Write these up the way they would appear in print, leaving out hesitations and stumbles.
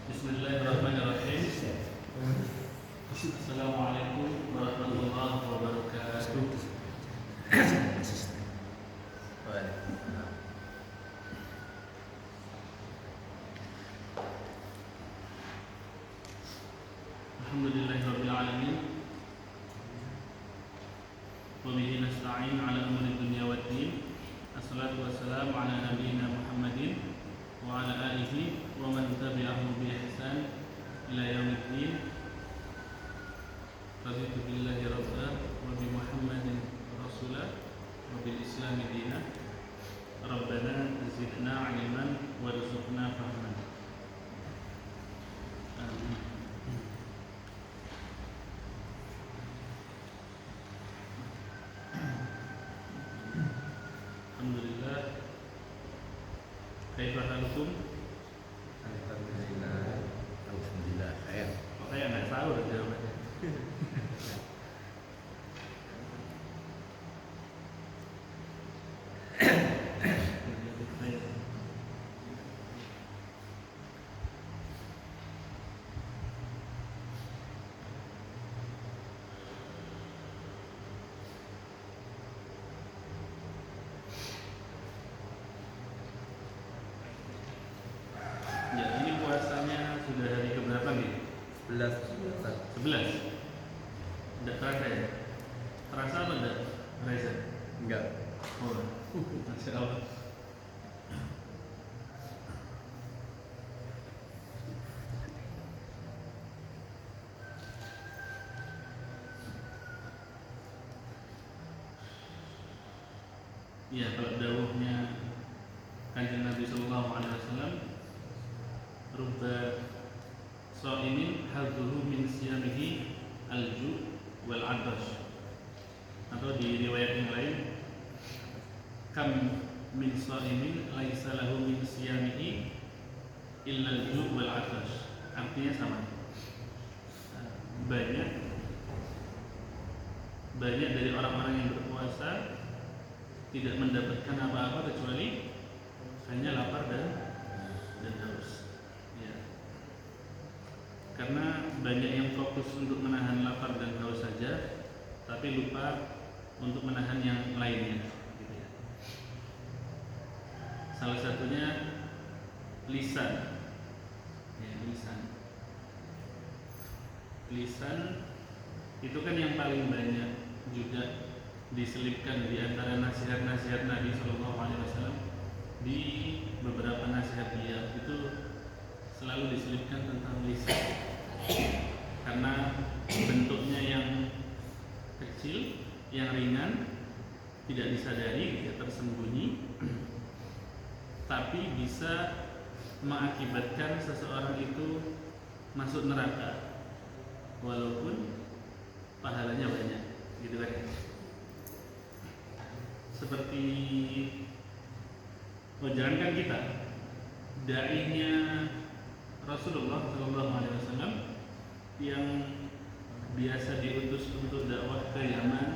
Bismillahirrahmanirrahim. Assalamualaikum warahmatullahi wabarakatuh. Alhamdulillahirabbil alamin. Wa bihi nasta'in 'ala umuri dunya waddin. Assalatu wassalamu 'ala nabiyyina Muhammadin wa 'ala alihi wa man tabi'ahu bi ihsan ila yaumiddin. Raditu billahi rabban wa bi Muhammadin rasulan wa bil Islam dinan. Rabbana zidna 'ilman warzuqna fahman. Amin. Alhamdulillah. Kaifa halukum? Alhamdulillah, khair. Makanya nggak sahur jawabannya. Ya, ini puasanya sudah hari keberapa nih? 11. 11. Tidak terasa ya? Terasa apa enggak? Reza? Enggak. Oh, Masya Allah. Ya, kalau dawuhnya Kanjeng Nabi Sallallahu Alaihi Wasallam, rubba sha'imin hadzuhu min siyamihi al-ju' wal 'atash. Atau di riwayat yang lain, kam min sha'imin laisa lahu min siyamihi illa al-ju' wal 'atash. Artinya sama. Banyak dari orang-orang yang berpuasa tidak mendapatkan apa-apa kecuali hanya lapar dan haus. Ya. Karena banyak yang fokus untuk menahan lapar dan haus saja, tapi lupa untuk menahan yang lainnya. Gitu ya. Salah satunya lisan. Ya, lisan itu kan yang paling banyak juga diselipkan di antara nasihat-nasihat Nabi Sallallahu Alaihi Wasallam. Di beberapa nasihat beliau itu selalu diselipkan tentang lisan, karena bentuknya yang kecil, yang ringan, tidak disadari, tersembunyi, tapi bisa mengakibatkan seseorang itu masuk neraka walaupun pahalanya banyak, gitu kan? Seperti jangankan kita, dai-nya Rasulullah SAW yang biasa diutus untuk dakwah ke Yaman,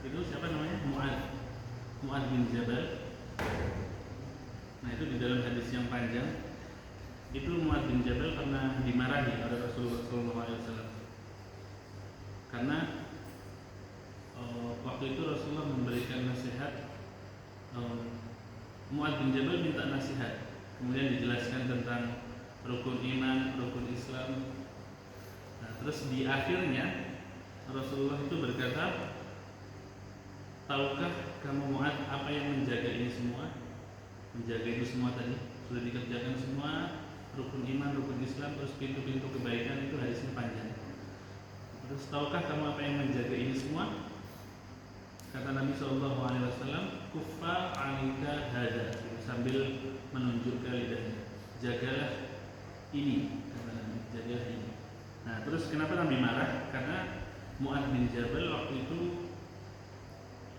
itu siapa namanya? Mu'adz bin Jabal. Nah, itu di dalam hadis yang panjang itu Mu'adz bin Jabal pernah dimarahi oleh Rasulullah SAW karena waktu itu Rasulullah memberikan nasihat. Mu'adz bin Jabal minta nasihat, kemudian dijelaskan tentang rukun iman, rukun Islam. Nah, terus di akhirnya Rasulullah itu berkata, tahukah kamu Mu'adz apa yang menjaga ini semua? Menjaga itu semua tadi sudah dikerjakan semua, rukun iman, rukun Islam, terus pintu-pintu kebaikan, itu hadisnya panjang. Terus tahukah kamu apa yang menjaga ini semua? Kata Nabi SAW, kuffa 'alaika hada, sambil menunjuk ke lidahnya, jagalah ini, kata Nabi, jagalah ini. Nah, terus kenapa Nabi marah? Karena Mu'adz bin Jabal waktu itu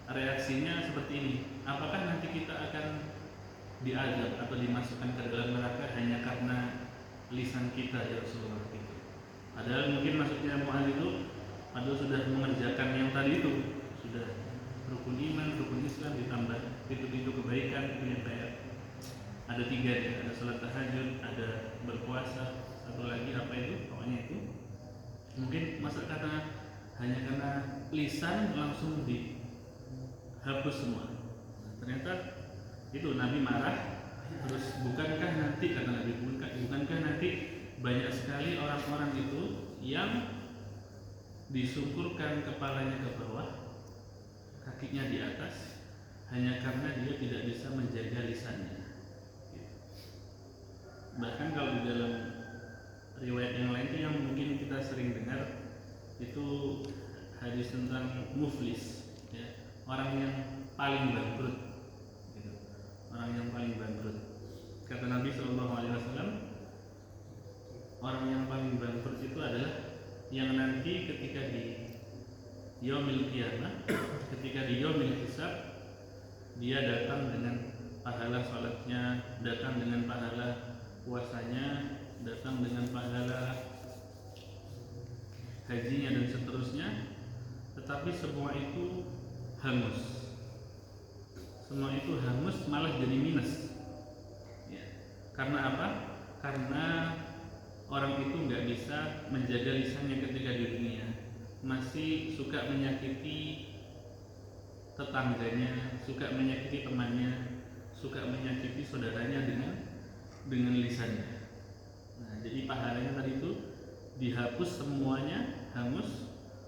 reaksinya seperti ini, apakah nanti kita akan diazab atau dimasukkan ke dalam neraka hanya karena lisan kita, ya Rasulullah? Gitu. Padahal mungkin maksudnya Mu'adz itu padahal sudah mengerjakan yang tadi itu, sudah rukun iman, rukun Islam, ditambah pintu-pintu kebaikan, itu yang kayak ada 3 ya, ada sholat tahajud, ada berpuasa, masa hanya karena lisan langsung dihapus semua. Ternyata itu Nabi marah. Terus bukankah nanti, kata Nabi, bukankah nanti banyak sekali orang-orang itu yang disungkurkan kepalanya ke bawah, kakinya di atas, hanya karena dia tidak bisa menjaga lisannya. Bahkan kalau di dalam riwayat yang lain itu yang mungkin kita sering dengar itu hadis tentang muflis, ya, orang yang paling bangkrut, gitu. Orang yang paling bangkrut. Kata Nabi SAW, orang yang paling bangkrut itu adalah yang nanti ketika di yaumil qiyamah, ketika di yaumil hisab, dia datang dengan pahala salatnya, datang dengan pahala puasanya, datang dengan pahala hajinya dan seterusnya, tetapi semua itu hangus. Semua itu hangus, malah jadi minus. Ya. Karena apa? Karena orang itu nggak bisa menjaga lisannya ketika di dunia, masih suka menyakiti tetangganya, suka menyakiti temannya, suka menyakiti saudaranya dengan lisannya. Nah, jadi pahalanya tadi itu dihapus semuanya, hangus.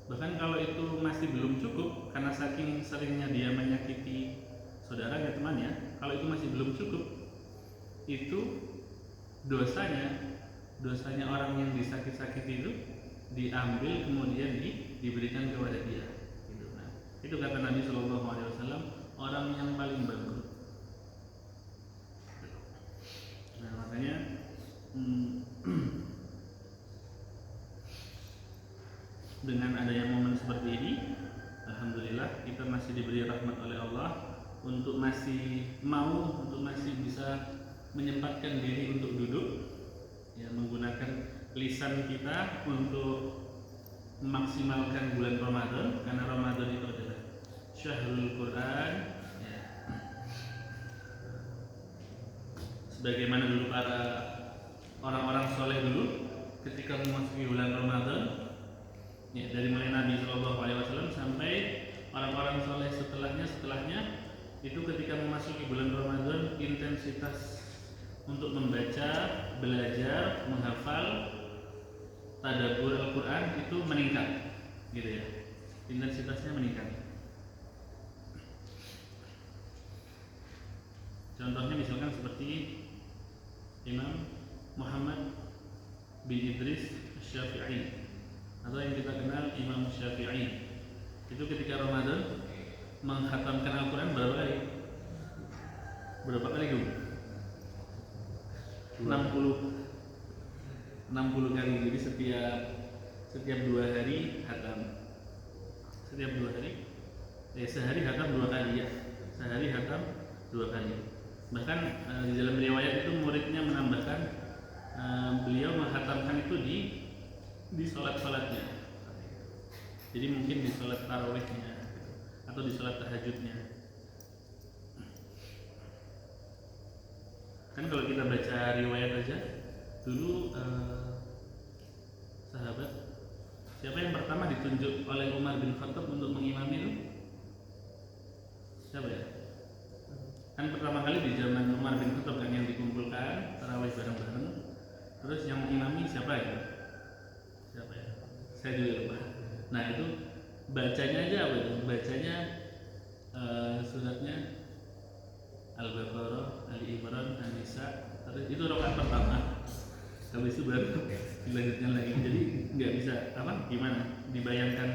Bahkan kalau itu masih belum cukup, karena saking seringnya dia menyakiti saudaranya, temannya, kalau itu masih belum cukup, itu dosanya orang yang disakiti itu diambil kemudian diberikan kepada dia. Gitu. Nah, itu kata Nabi SAW, orang yang paling bangkrut. Nah, makanya dengan adanya momen seperti ini, alhamdulillah kita masih diberi rahmat oleh Allah untuk masih bisa menyempatkan diri untuk duduk, ya, menggunakan lisan kita untuk memaksimalkan bulan Ramadan, karena Ramadan itu adalah Syahrul Quran, ya. Sebagaimana dulu para orang-orang soleh dulu ketika memasuki bulan Ramadan, ya, dari mulai Nabi SAW sampai orang-orang soleh setelahnya itu ketika memasuki bulan Ramadan, intensitas untuk membaca, belajar, menghafal, tadabbur Al-Quran itu meningkat, gitu ya. Intensitasnya meningkat. Contohnya misalkan seperti Imam Muhammad bin Idris Syafi'i, atau yang kita kenal Imam Syafi'i. Itu ketika Ramadan menghatamkan Al-Quran berapa kali? Berapa kali dulu? 60 kali. Jadi setiap 2 hari hatam. Setiap 2 hari, sehari hatam 2 kali, ya. Sehari hatam 2 kali. Bahkan di dalam riwayat itu muridnya menambahkan beliau menghatamkan itu di sholat-sholatnya. Jadi mungkin di sholat tarawihnya atau di sholat tahajudnya. Kan kalau kita baca riwayat aja dulu, sahabat, siapa yang pertama ditunjuk oleh Umar bin Khattab untuk mengimami itu? Siapa ya? Kan pertama kali di zaman Umar bin Khattab kan yang dikumpulkan tarawih bareng-bareng. Terus yang mengimami siapa ya? Siapa ya? Saya juga lupa. Nah, itu bacanya aja apa itu? Bacanya suratnya Al-Baqarah, Ali Imran, An-Nisa. Terus itu rakaat pertama. Habis itu baru dilanjutkan lagi. Jadi nggak bisa gimana? Dibayangkan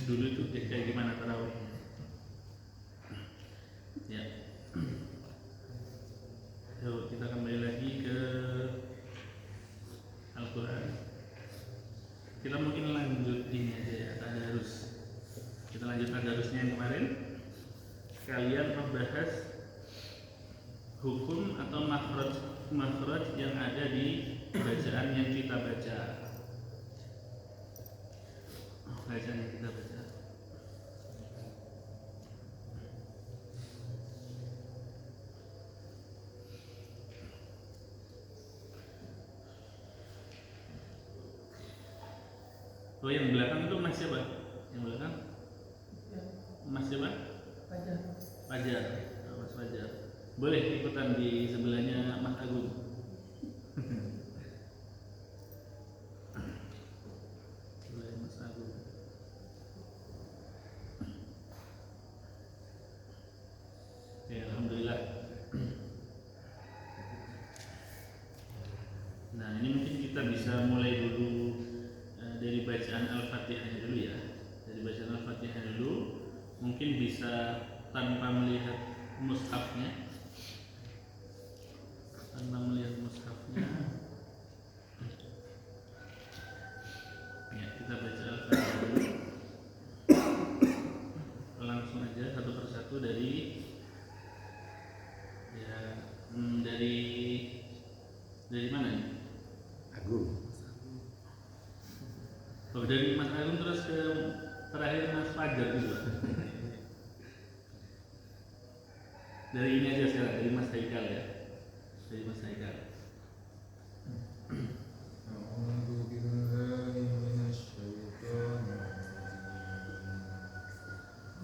dulu itu kayak gimana tarawih. Ya. Yuk kita kembali lagi ke Al-Quran. Kita mungkin lanjut ini aja ya, tadarus. Kita lanjut tadarusnya yang kemarin. Kalian membahas hukum atau makhraj yang ada di bacaan yang kita baca. Bacaan yang kita baca. Oh, yang belakang itu Mas siapa? Yang belakang Mas siapa? Fajar. Oh, Mas Fajar. Boleh ikutan di sebelahnya Mas Agung. Sebelahnya Mas Agung. Ya, alhamdulillah. Nah, ini mungkin kita bisa mulai dulu dari bacaan Al-Fatihah dulu ya. Dari bacaan Al-Fatihah dulu, mungkin bisa tanpa melihat mushafnya. Tanpa melihat mushafnya. Ya, kita baca Al-Fatihah dulu. Langsung aja satu persatu dari dari mana nih? Agung. Oh, dari Mas Agung terus ke terakhir Mas Fajar juga. Dari ini aja sekarang, dari Mas Haikal ya. Dari Mas Haikal. أعوذ بالله من الشيطان الرجيم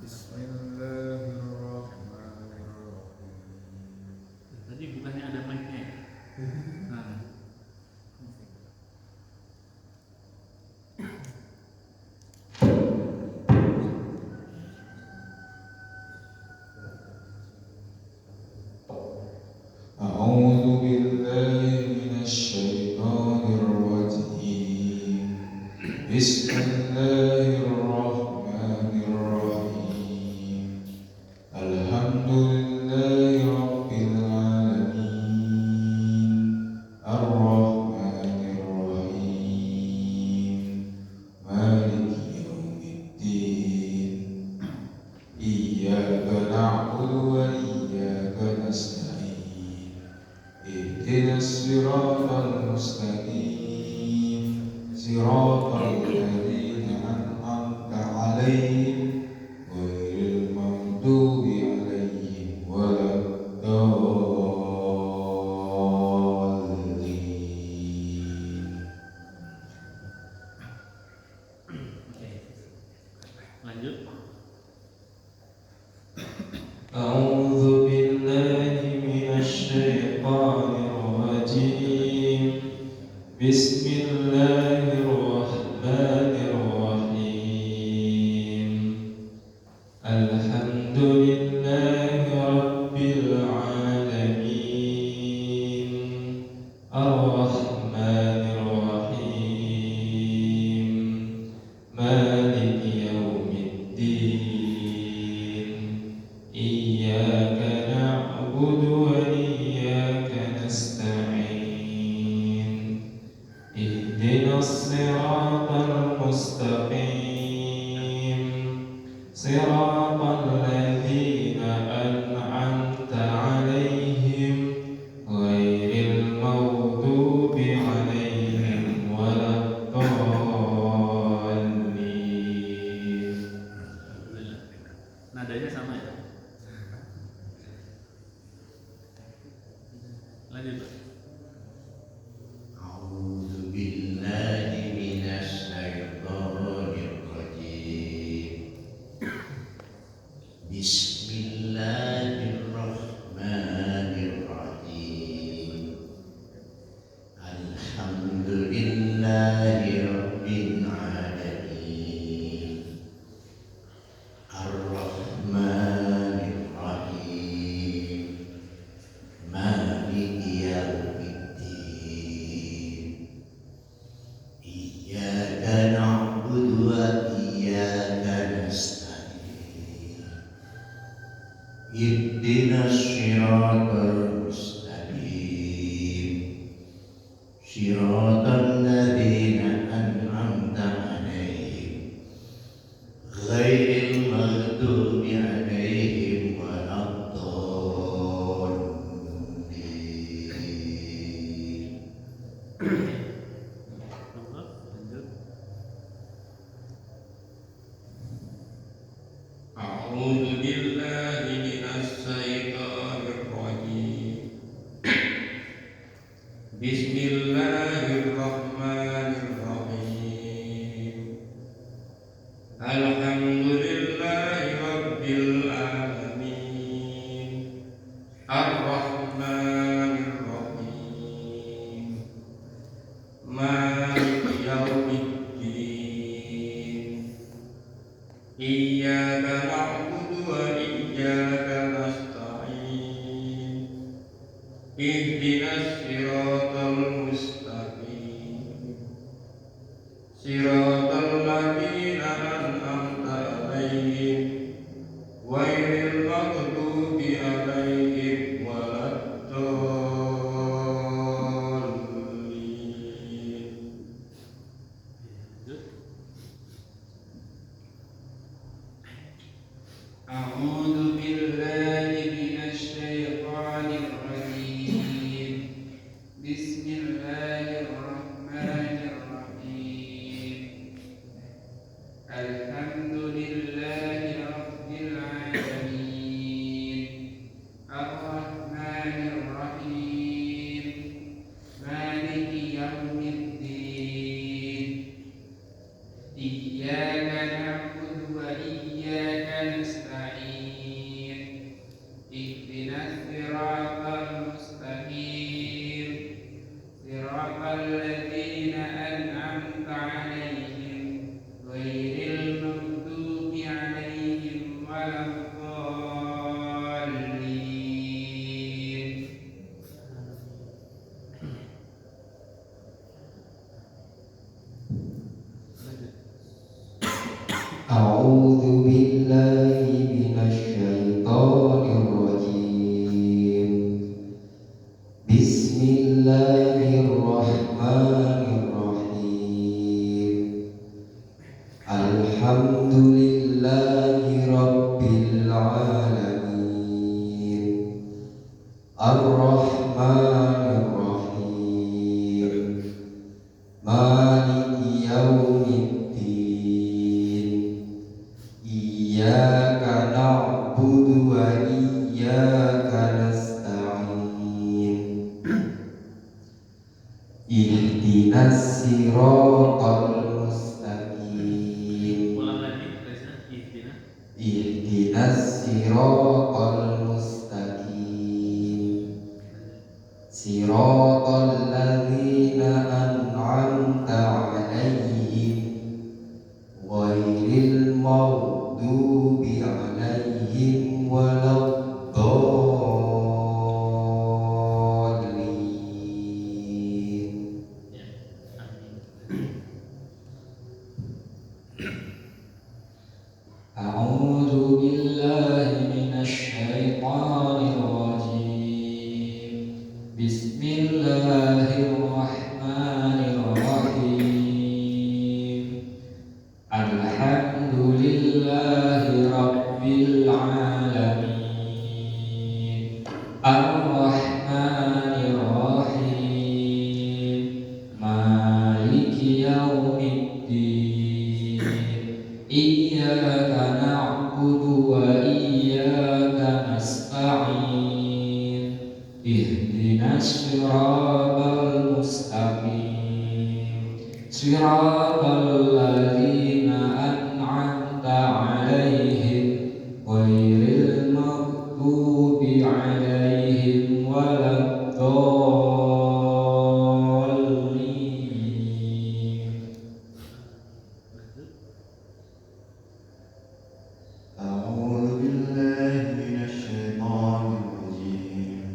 بسم الله الرحمن الرحيم Tadi bukannya ada mic-nya ya? Nah. أعوذ بالله من الشيطان الرجيم بسم الله الرحمن الرحيم الحمد لله رب العالمين الرحمن الرحيم مالك يوم الدين إياك نعبد وإياك نستعين اهدنا الصراط المستقيم صراط الذين أنعمت عليهم غير المغضوب عليهم ولا الضالين. Oke. Lanjut. أعوذ بالله من الشيطان الرجيم بسم الله الرحمن الرحيم الحمد لله رب العالمين الرحمن الرحيم مالك يوم الدين إياك نعبد وإياك نستعين اهدنا الصراط المستقيم صراط الذين أنعمت عليهم غير المغضوب عليهم ولا الضالين. Alhamdulillah. Nadanya sama ya? Lanjut, Pak. أعوذ بالله من الشيطان الرجيم بسم الله الرحمن الرحيم الحمد لله رب العالمين الرحمن الرحيم مالك يوم الدين إياك نعبد وإياك نستعين اهدنا الصراط المستقيم صراط الذين أنعمت عليهم غير المغضوب عليهم ولا الضالين. Allah, lanjut. أعوذ بالله من الشيطان الرجيم بسم الله الرحمن الرحيم الله الرحمن الرحيم الحمد لله رب العالمين الرحمن الرحيم مالك يوم الدين إياك نعبد وإياك نستعين اهدنا الصراط المستقيم صراط الذين أنعمت عليهم غير المغضوب عليهم ولا الضالين. أعوذ بالله من الشيطان الرجيم بسم الله الرحمن الرحيم الحمد لله رب العالمين الرحمن الرحيم مالك يوم الدين إياك نعبد وإياك نستعين اهدنا الصراط المستقيم Ulang lagi, Reza. Ihdina. اهدنا الصراط المستقيم صراط الذين أنعمت عليهم غير المغضوب عليهم ولا الضالين. Ya. Amin. أعوذ بالله من الشيطان الرجيم بسم الله الرحمن الرحيم الحمد لله رب العالمين الرحمن الرحيم مالك يوم الدين إياك نعبد وإياك نستعين اهدنا الصراط المستقيم صراط الذين أنعمت عليهم غير المغضوب عليهم ولا الضالين. أعوذ بالله من الشيطان الرجيم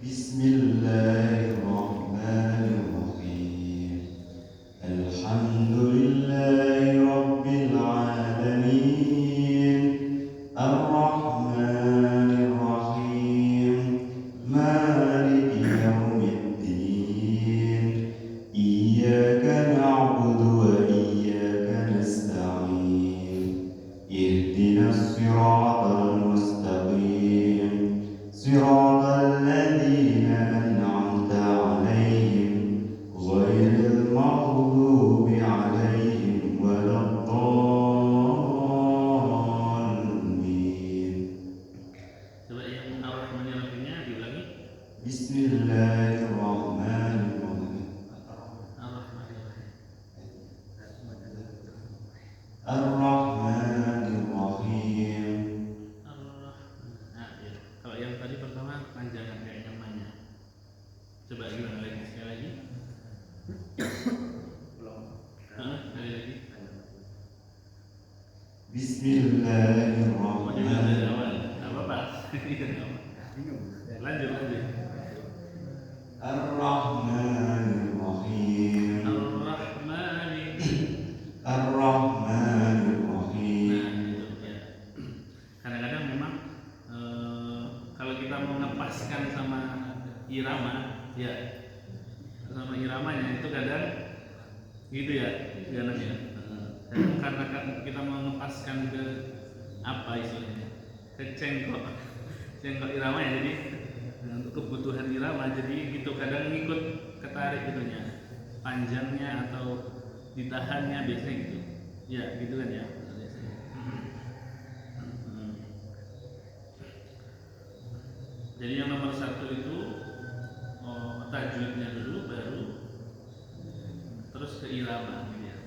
بسم الله الرحمن الرحيم الحمد لله رب العالمين الرحمن الرحيم مالك يوم الدين إياك نعبد وإياك نستعين اهدنا الصراط المستقيم صراط الذين أنعمت عليهم غير المغضوب عليهم ولا الضالين. Coba yang Ar-Rahman Ar-Rahimnya diulangi. Bismillahirrahmanirrahim. Ar-Rahman Ar-Rahim. Ar-Rahmanirrahim. Ar-Rahman. Nah, ya. Kalau yang tadi pertama panjangan kayak namanya. Coba gimana lagi? Sekali lagi. Sekali lagi. Mau diulang dari Bismillahirrahmanirrahim. awal. Gak apa-apa. Lanjut. Ar-Rahmanirrahim. Ar-Rahman. Ar-Rahmanirrahim. Nah, itu ya. Kadang-kadang memang kalau kita mau ngepaskan sama irama, ya sama iramanya itu kadang gitu ya, kadang ya. Karena kita mau ngepaskan ke apa istilahnya, ke cengkok iramanya, jadi untuk kebutuhan irama, jadi gitu kadang ngikut ketarik gitunya, panjangnya atau ditahannya biasanya gitu ya, gitu kan ya biasanya. Jadi yang nomor satu itu tajwidnya dulu, baru terus ke irama gitu ya.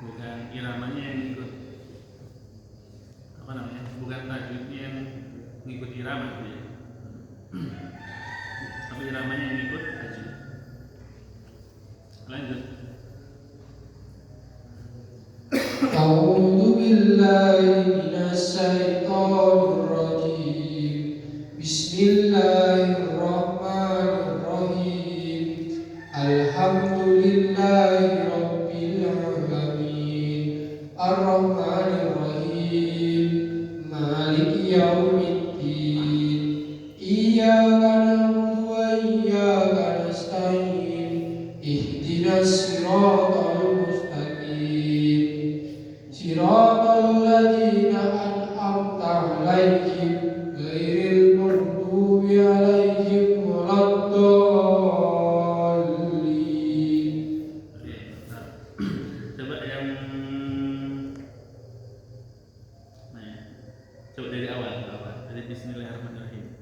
Bukan iramanya yang ikut apa namanya, bukan tajwidnya yang ngikut irama gitu ya, tapi iramanya yang ikut tajwid. Lanjut. A'udzu billahi minasy syaithanir rajim. Bismillahirrahmanirrahim. Alhamdulillahi rabbil alamin. Ar-Rahmanir Rahim. Maliki yaumiddin. Iyyaka na'budu wa iyyaka nasta'in. Ihdinas siratal mustaqim. Siratal ladzina an'amta 'alaihim ghairil maghdubi 'alaihim waladdallin. Oke, bentar. Coba yang coba dari awal, dari Bismillahirrahmanirrahim.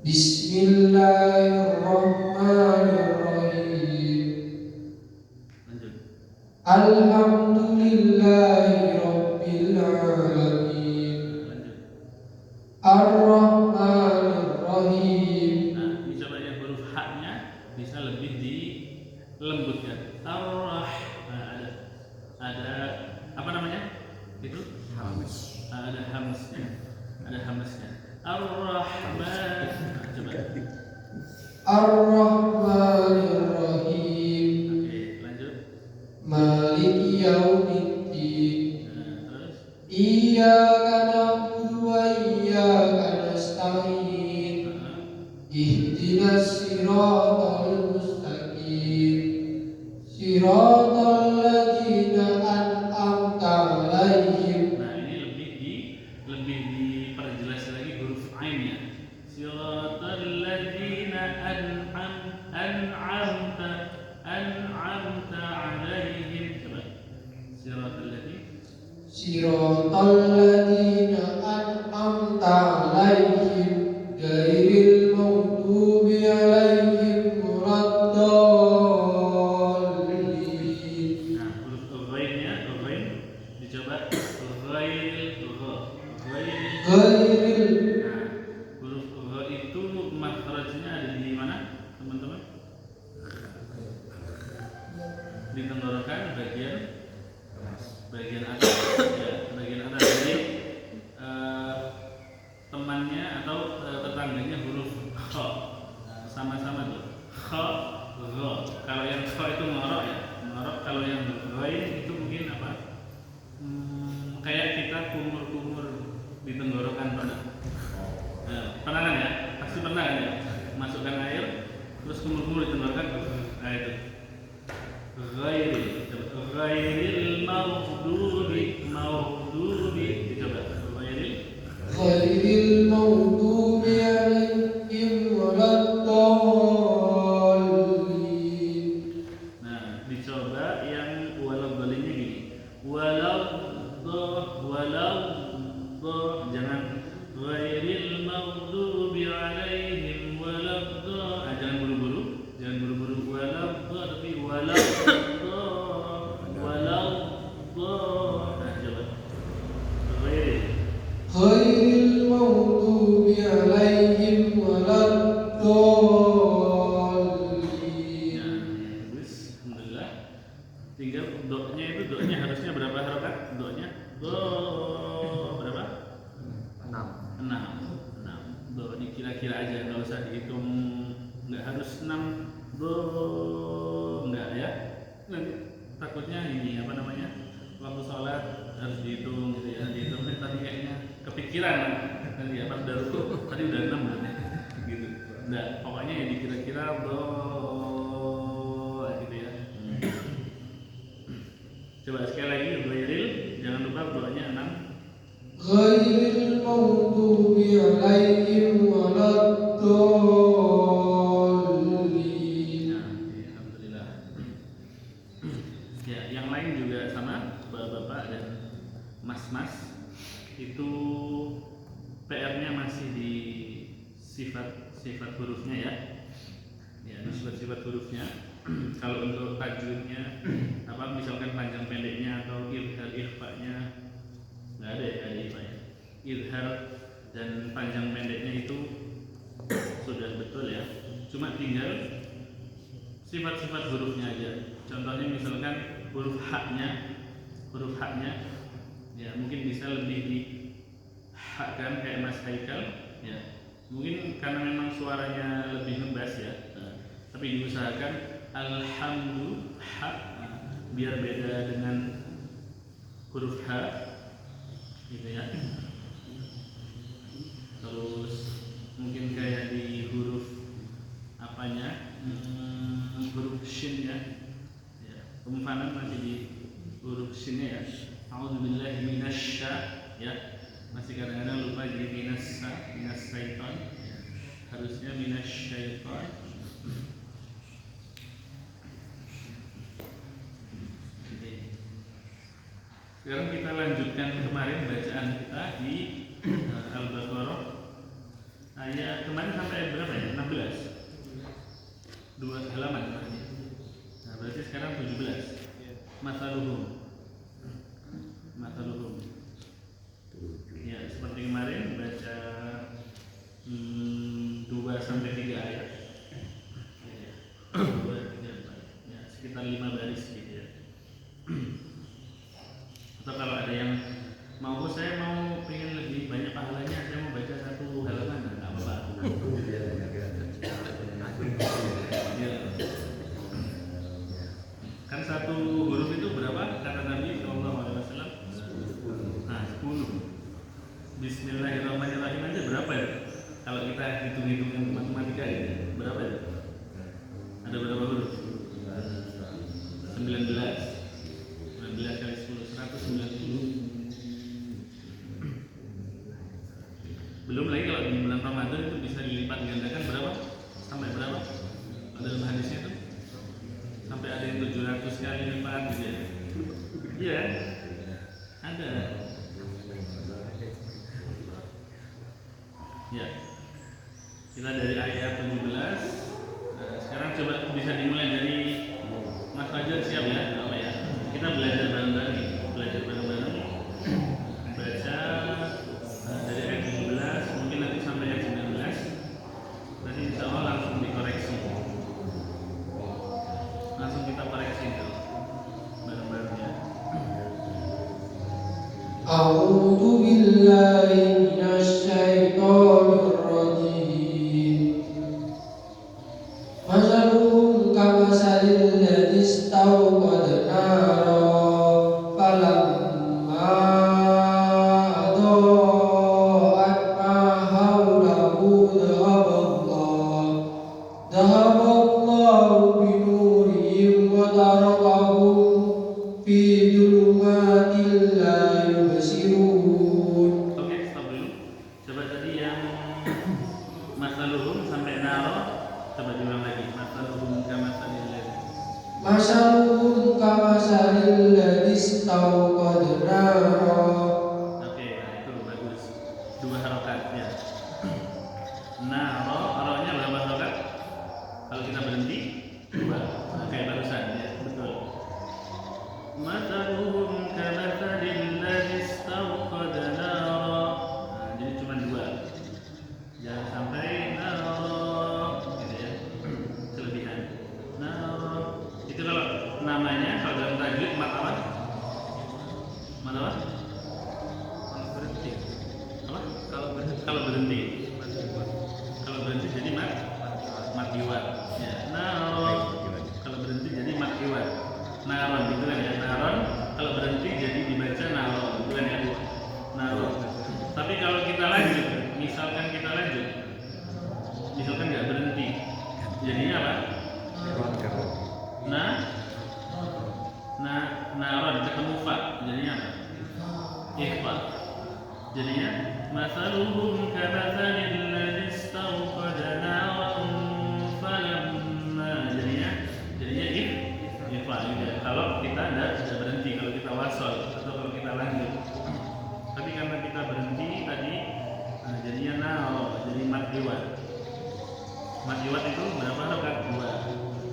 Bismillahirrahmanirrahim. Lanjut. Alhamdulillahi rabbil alamin. Lanjut. Ar-Rahmanir Rahim. Nah, ini coba yang huruf H-nya bisa lebih dilembutkan. Ar-Rah. Nah, ada apa namanya? Itu hamas. Ada hamasnya. Ada hamasnya. Ar-Rahman. Nah, coba. Ar-Rahmanir Rahim. Oke, lanjut. Maliki yaumiddin. Nah, terus. Iyyaka na'budu wa iyyaka nasta'in. Ihdinas siratal mustaqim. Siratal ladzina an'amta 'alaihim. Nah, ini lebih diperjelas lagi huruf ainnya. Siratal ladzina an'amta 'alaihim. Coba. Siratal ladzina an'amta 'alaihim ghairil maghdubi 'alaihim waladdallin. Nah, huruf ghainnya, ghain dicoba ghairil ghairil. Ghairil. Nah, huruf gha itu makhrajnya ada di mana, teman-teman? Di tenggorokan bagian atas ya, bagian atas. Jadi temannya atau tetangganya huruf kha, sama-sama tuh kha gha. Kalau yang kha itu ngorok ya, ngorok. Kalau yang ghain itu mungkin apa, kayak kita kumur-kumur di tenggorokan. Pernah? Pernah kan ya, pasti pernah kan ya, masukkan air terus kumur-kumur di tenggorokan. Nah itu ghairil maghdubi dicoba Ghairil maghdubi 'alaihim waladdallin. Nah, dicoba yang waladhdallinnya gini. Jangan ghairil maghdubi 'alaihim waladdallin. Jangan buru-buru tapi Nah, coba. Ghairil maghdubi 'alaihim waladdallin. Ya, bagus. Alhamdulillah. Tinggal do-nya itu, do-nya harusnya berapa harokat? Do-nya berapa? 6. Do ini kira-kira aja, nggak usah dihitung, nggak harus 6 do, nggak ya. Nanti takutnya ini apa namanya, waktu sholat harus dihitung gitu ya, dihitung. Tadi kayaknya kepikiran nanti ya, pas udah ruku tadi udah 6 kan ya, gitu. Nggak, pokoknya ya dikira-kira do gitu ya. Coba sekali lagi, ghairil, jangan lupa doanya 6. Ghairil maghdubi 'alaihim waladdallin. sifat-sifat hurufnya. Kalau untuk tajwidnya apa misalkan panjang pendeknya atau izhar ikhfa'nya nggak ada ya ikhfa'nya. Izhar dan panjang pendeknya itu sudah betul ya. Cuma tinggal sifat-sifat hurufnya aja. Contohnya misalkan huruf haknya ya mungkin bisa lebih dihakkan kayak Mas Haikal ya. Mungkin karena memang suaranya lebih ngebas ya. Tapi diusahakan alhamdulillah biar beda dengan huruf H gitu ya. Terus mungkin kayak di huruf apanya huruf shin ya. Pemufanan masih di huruf shin ya. A'udzubillahi minasya ya. Masih kadang-kadang lupa jadi minasyaiton ya. Harusnya minasyaiton. Sekarang kita lanjutkan kemarin bacaan kita di Al-Baqarah ayat kemarin sampai ayat berapa ya? 16 2 halaman kemarin. Nah berarti sekarang 17 Masaluhum ya seperti kemarin baca 2 sampai 3 ayat 2, 3, 4 ya sekitar 5 baris gitu ya. Atau kalau ada yang saya mau pengen lebih banyak pahalanya, saya mau baca 1 halaman, nggak apa-apa. Ya. Kan 1 huruf itu berapa? Kata Nabi SAW. Nah, 10. Bismillahirrahmanirrahim aja berapa ya? Kalau kita hitung-hitungan matematika ya, berapa ya? Ada berapa huruf? 19 kali 10, 190. Belum lagi kalau di bulan Ramadan itu bisa dilipat gandakan berapa? Sampai berapa? Dalam hadisnya itu sampai ada yang 700 kali lipat gitu ya. Iya, ada. Ya, kita dari ayat 17. Sekarang coba bisa dimulai dari Mas Fajar, siap ya? Apa ya? Kita belajar bareng-bareng nih, baca dari ayat 17 mungkin nanti sampai ayat 19. Nanti insya Allah langsung dikoreksi, langsung kita koreksi tuh bareng-bareng ya. A'udzu billahi minasyaitonir rajim. Masaluhum kamasalil ladzi istawqada nara falamma adaa'at ma hawlahu dhahaballahu binurihim wa tarakahum fi dhulumatin la yubsirun. Oke, stop dulu. Coba tadi yang masaluhum sampai naro, coba diulang lagi. Masaluhum kamasalil ladzi. Masaluhum kamasalil ladzi istawqada nara. Oke, nah itu bagus. 2 harokat ya. Ronya berapa harokat? Kalau kita berhenti 2. Kayak barusan ya, betul. Mathaluhum kamathalil ladzi istawqada nara. Nah, jadi cuma 2. Jangan sampai nara gitu ya. Kelebihan. Nara. Itu kalau namanya kalau dalam tajwid mat apa? Mat apa? Kalau berhenti. Apa? Kalau berhenti. Kalau berhenti jadi mat iwat. Ya, naro. Kalau berhenti jadi mat iwat. Naron gitu kan ya. Naron kalau berhenti jadi dibaca naro gitu kan ya. Naro. Tapi kalau kita lanjut, misalkan nggak berhenti, jadinya apa? Naron ketemu fa, jadinya apa? Ikhfa. Jadinya masaluhum kamathalil ladzi istawqada naran falamma. Jadinya ikhfa juga. Kalau kita tidak berhenti, kalau kita wasol atau kalau kita lanjut. Tapi karena kita berhenti tadi, jadinya naro, jadi mat iwat. Mat iwat itu berapa harokat? 2.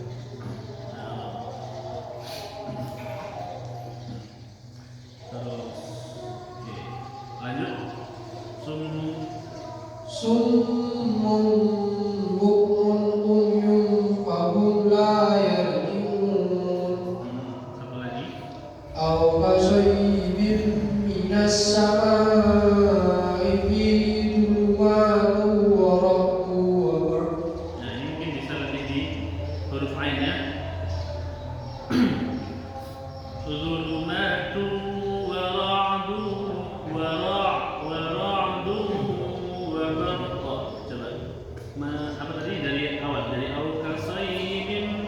summun bukmun umyun fahum la yarji'un. Satu lagi. Aw kasayyibin minas samaa'i fihi dhulumatun wa rabbun wa barq. Nah, ini mungkin bisa lebih di huruf ainnya. Zulumatu wa ra'du wa ra'du wa barq. Coba. Apa tadi dari awal? Dari au kasayyibin.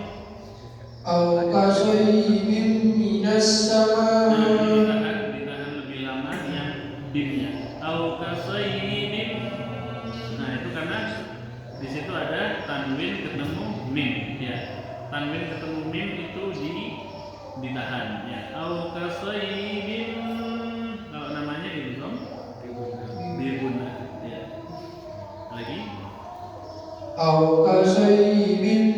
Aw kasayyibin minas samaa'i. Ditahan lebih lama yang bimnya. Au kasayyibin. Nah, itu karena di situ ada tanwin ketemu mim, ya. Tanwin ketemu mim itu ditahan, ya. Au kasayyibin. Kalau namanya idgham biguna, ya. Lagi. Aw kasayyibin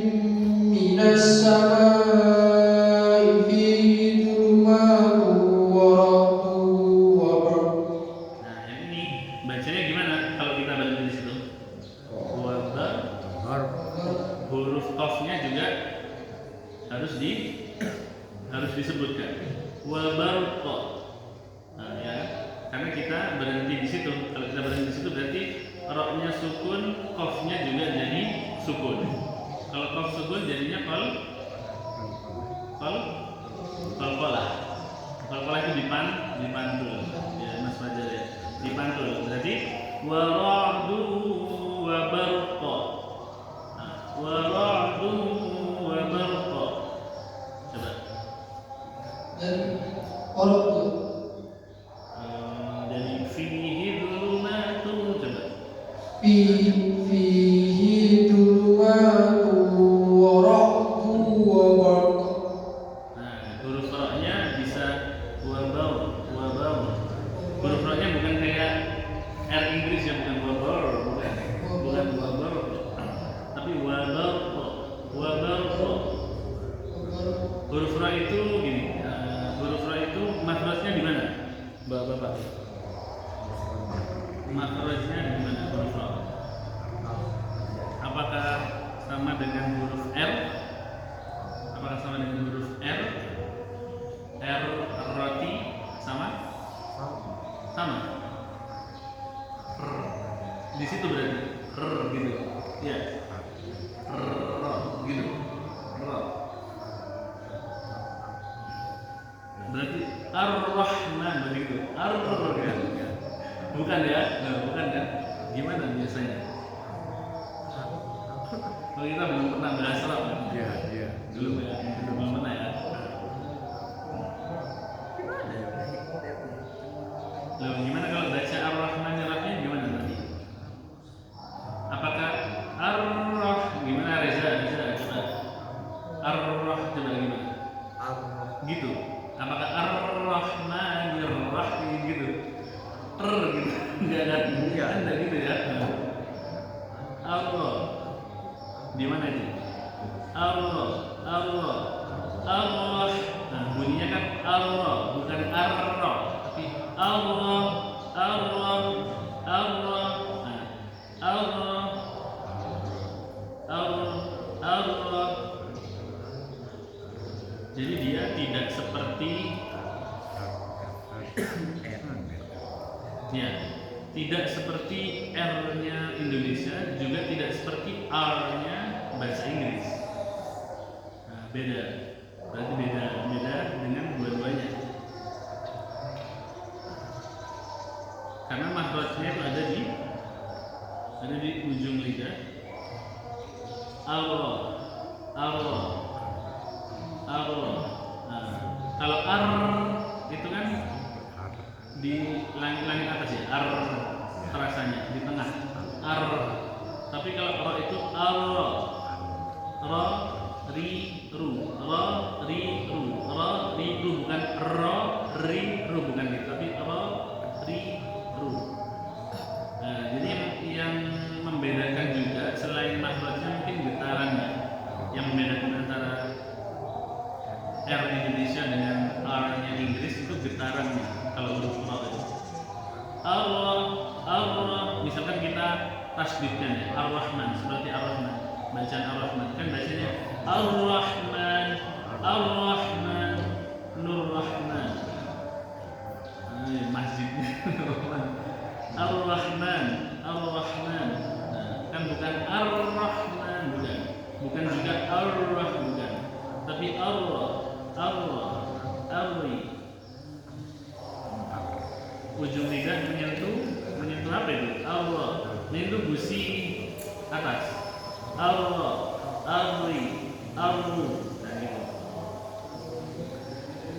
minas samaa'i fihi dhulumatun wa rabbun wa barq. Nah, yang ini bacanya gimana kalau kita baca di situ? Wabar. Huruf qafnya juga harus disebutkan. Wabar qa. Nah, ya. Karena kita berhenti di situ. Kalau kita berhenti di situ berarti ra-nya sukun, qafnya juga jadi sukun. Kalau qaf sukun jadinya qalqalah. Qalqalah itu dipantul. Ya, Mas Fajar ya. Dipantul. Berarti wa ra'du wa barqa. Nah, wa ra'du wa barqa. Coba. Dan rabb. Jadi fihi dhulumatun. Coba. Fihi dhulumatun wa rabbun wa barq. Nah, huruf ra-nya bisa wabau. Huruf ra-nya bukan kayak R Inggris ya, bukan wabar, bukan wabar, tapi wabar. Huruf ra itu gini, huruf ra itu makhrajnya di mana, Bapak? Makhrajnya di mana huruf ra? Apakah sama dengan huruf R? Apakah sama dengan huruf R? R roti sama? Sama. Di situ berarti gitu. Ya. Gitu. Berarti Ar-Rahman begitu. Bukan ya? Nah, bukan ya? Gimana biasanya? Kalau kita belum pernah bahas Arab kan? Iya. Belum ya? Belum pernah ya? Loh, gimana kalau baca Ar-Rahman-Ar-Rahim gimana tadi? Apakah Ar-Rah gimana Reza coba? Ar-Rah coba gimana? Gitu. Apakah Ar-Rahman-Ar-Rahim gitu? Gitu. Enggak ada gitu ya. Allah. Di mana itu? Allah. Nah, bunyinya kan Allah, bukan Ar-Ra, tapi Allah. Nah, Allah. Jadi dia tidak seperti ya, tidak seperti R-nya Indonesia, juga tidak seperti R-nya bahasa Inggris. Nah, beda. Berarti beda dengan dua-duanya. Karena makhrajnya itu ada di ujung lidah. Allah. Nah, kalau R itu kan di langit atas ya, R terasanya di tengah. R. Tapi kalau Ra itu Allah. Ra ri ru. Bukan Ra ri ru, bukan gitu, tapi Ra ri ru. Nah, jadi yang membedakan juga selain makhrajnya mungkin getarannya. Yang membedakan antara R Indonesia dengan R-nya Inggris itu getarannya. Kalau huruf Ra itu Allah, misalkan kita tasdidkan ya, Ar-Rahman, seperti Ar-Rahman, bacaan Ar-Rahman kan bacanya Ar-Rahman, Ar-Rahman, Nur Rahman. Masjidnya Ar-Rahman, Ar-Rahman. Nah, kan bukan Ar-Rahman, bukan juga Ar-Rah, bukan, tapi Allah, Allah, Arri. Ujung lidah menyentuh apa itu? Allah, menyentuh gusi atas. Allah, Arri, Arru. Nah, gitu.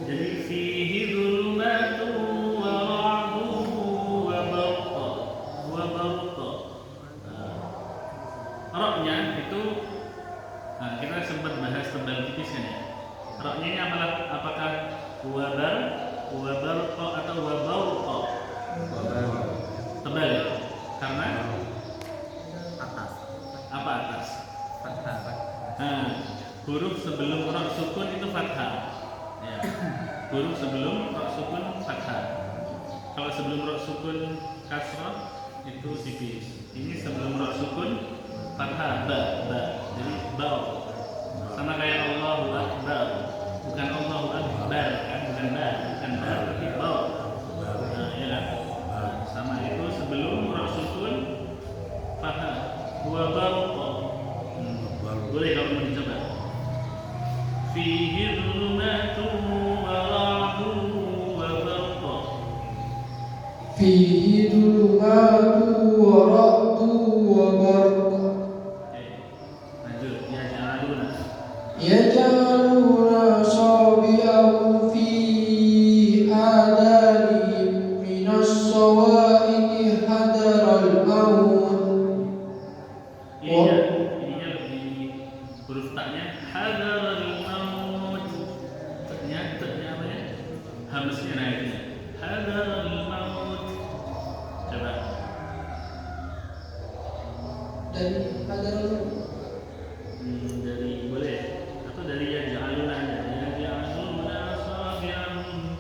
Jadi fihi dzulmatun wa ra'dun wa barqa, wa barqa. Roknya itu, nah kita sempat bahas tebal tipis kan ya. Roknya ini apakah wabar, wabarqa atau wabarqa? Tebal ya? Karena atas apa atas? fathah. Nah, huruf sebelum rok sukun itu fathah. Ya. Huruf sebelum rok sukun fathah. Kalau sebelum rok sukun kasrah itu tipis. Ini sebelum rok sukun fathah, ba. Jadi ba. Sama kayak Allahu Akbar. Bukan Allahu Akbar kan, bukan ba, tapi ba. Nah, ya kan? Sama itu sebelum rok sukun fathah. Wa barqa. Boleh kalau mau dicoba. Fihi dzulmatun wa ra'dun wa barqa. فيه ظلمات ورعد وبرق Lanjut, yaj'aluna. يجعلون أصابعهم في آذانهم من الصواعق حذر الموت. Ininya lebih huruf taknya hadzarul maut. Taknya apa ya? Hamzahnya naiknya. Hadzarul maut. Coba. dari hadar Dari boleh atau dari yaj'aluna aja. Yaj'aluna asabi'ahum.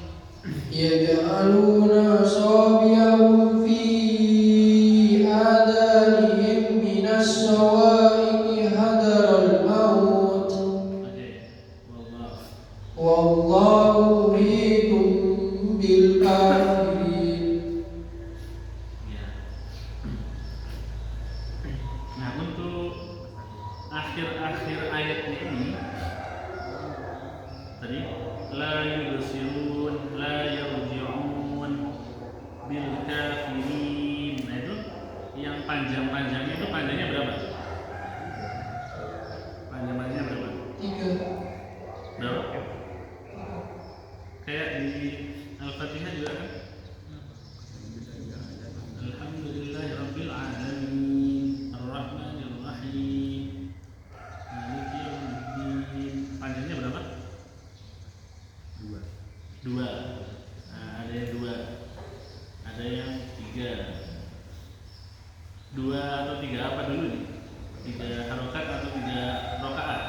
يجعلون أصابعهم في آذانهم من الصواعق حذر الموت Oke. Wallah. والله محيط بالكافرين. Ya. Nah, untuk akhir-akhir ayatnya ini tadi la yubsirun, la yarji'un bil kafirin. Nah, itu yang panjang-panjangnya itu panjangnya berapa? Panjang-panjangnya berapa? 3. Berapa? Kayak di Al-Fatihah juga kan? Alhamdulillahirabbil alamin, Ar-Rahmanir Rahim, Maliki yaumiddin. Panjangnya berapa? 2. Nah, ada yang 2. Ada yang 3. 2 atau 3 apa dulu nih? 3 harokat atau 3 rokaat?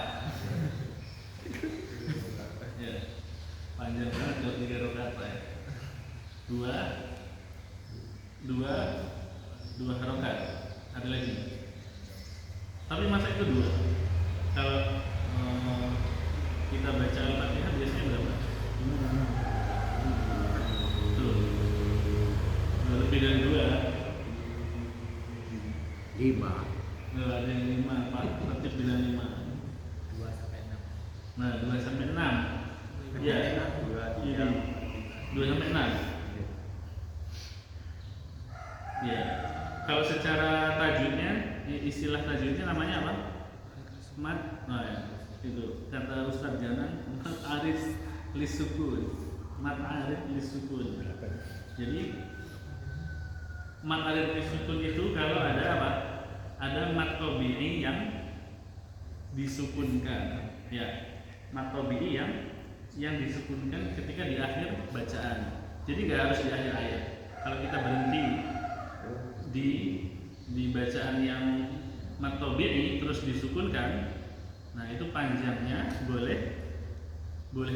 Ya. Panjang banget kalau 3 rokaat ya. 2 harokat. Ada lagi. Tapi masa itu 2. Kalau kita baca Al-Fatihah biasanya berapa? Tuh. Lebih dari 2. 5 Ada yang 5, Pak. Tertib bilang 5. 2 sampai 6. Nah, 2 sampai 6. Iya. Ini 2 sampai 6. Ya. Kalau secara tajwidnya, istilah tajwidnya namanya apa? Mat. Nah, ya. Itu kata Ustaz Janan, mat arif lisukun. Mat arif lisukun. Jadi mat arif lisukun itu kalau ada apa? Ada mat tabi'i yang disukunkan. Ya. Mat tabi'i yang disukunkan ketika di akhir bacaan. Jadi nggak harus di akhir ayat. Kalau kita berhenti di bacaan yang mat tabi'i terus disukunkan, nah itu panjangnya boleh 2,